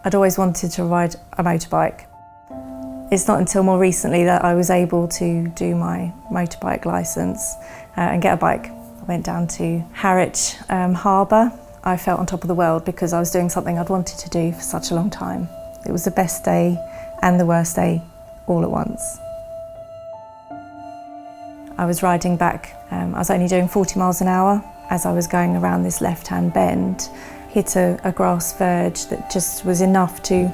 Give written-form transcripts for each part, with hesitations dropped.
I'd always wanted to ride a motorbike. It's not until more recently that I was able to do my motorbike licence and get a bike. I went down to Herts harbour. I felt on top of the world because I was doing something I'd wanted to do for such a long time. It was the best day and the worst day all at once. I was riding back, I was only doing 40 miles an hour. As I was going around this left-hand bend, hit a grass verge that just was enough to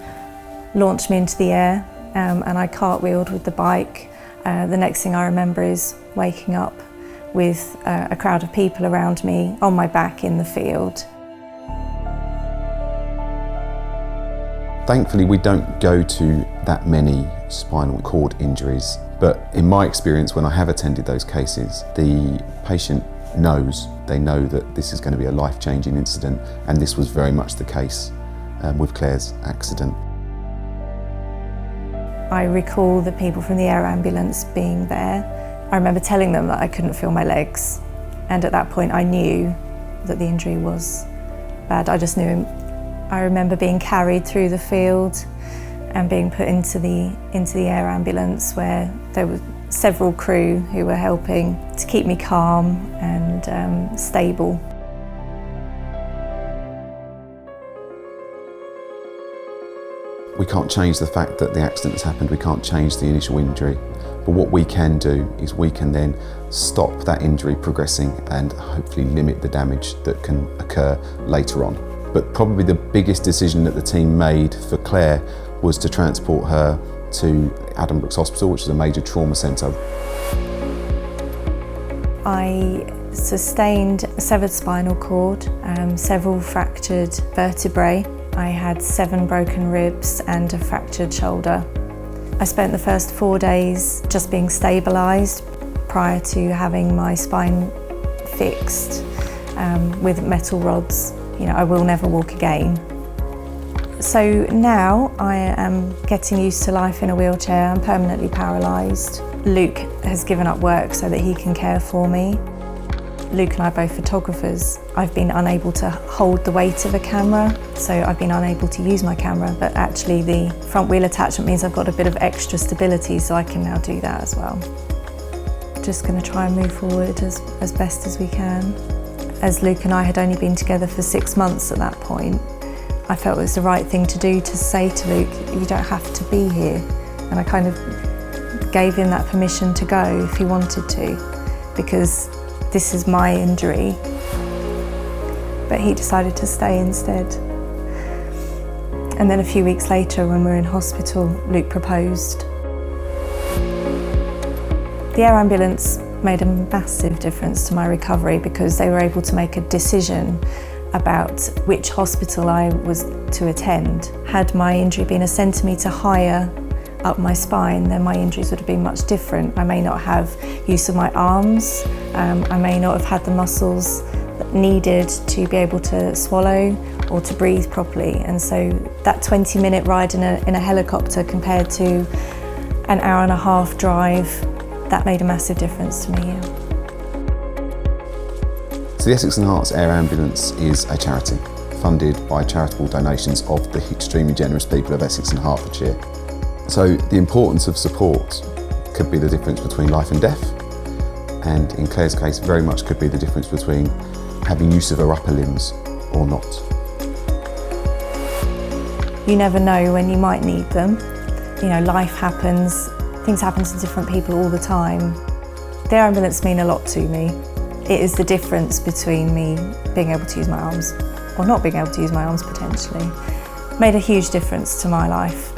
launch me into the air, and I cartwheeled with the bike. The next thing I remember is waking up with a crowd of people around me on my back in the field. Thankfully, we don't go to that many spinal cord injuries, but in my experience, when I have attended those cases, the patient knows, they know that this is going to be a life-changing incident, and this was very much the case with Claire's accident. I recall the people from the air ambulance being there. I remember telling them that I couldn't feel my legs, and at that point I knew that the injury was bad. I just knew. I remember being carried through the field and being put into the air ambulance, where there were several crew who were helping to keep me calm and stable. We can't change the fact that the accident has happened, we can't change the initial injury, but what we can do is we can then stop that injury progressing and hopefully limit the damage that can occur later on. But probably the biggest decision that the team made for Claire was to transport her to Addenbrooke's Hospital, which is a major trauma centre. I sustained a severed spinal cord, several fractured vertebrae. I had 7 broken ribs and a fractured shoulder. I spent the first 4 days just being stabilised prior to having my spine fixed with metal rods. You know, I will never walk again. So now I am getting used to life in a wheelchair. I'm permanently paralysed. Luke has given up work so that he can care for me. Luke and I are both photographers. I've been unable to hold the weight of a camera, so I've been unable to use my camera, but actually the front wheel attachment means I've got a bit of extra stability, so I can now do that as well. Just going to try and move forward as best as we can. As Luke and I had only been together for 6 months at that point, I felt it was the right thing to do to say to Luke, you don't have to be here. And I kind of gave him that permission to go if he wanted to, because this is my injury. But he decided to stay instead. And then a few weeks later, when we were in hospital, Luke proposed. The air ambulance made a massive difference to my recovery because they were able to make a decision about which hospital I was to attend. Had my injury been a centimetre higher up my spine, then my injuries would have been much different. I may not have use of my arms, I may not have had the muscles needed to be able to swallow or to breathe properly. And so that 20-minute ride in a helicopter compared to an hour and a half drive, that made a massive difference to me. Yeah. So the Essex and Herts Air Ambulance is a charity funded by charitable donations of the extremely generous people of Essex and Hertfordshire. So the importance of support could be the difference between life and death, and in Claire's case very much could be the difference between having use of her upper limbs or not. You never know when you might need them. You know, life happens, things happen to different people all the time. The air ambulance mean a lot to me. It is the difference between me being able to use my arms or not being able to use my arms potentially. Made a huge difference to my life.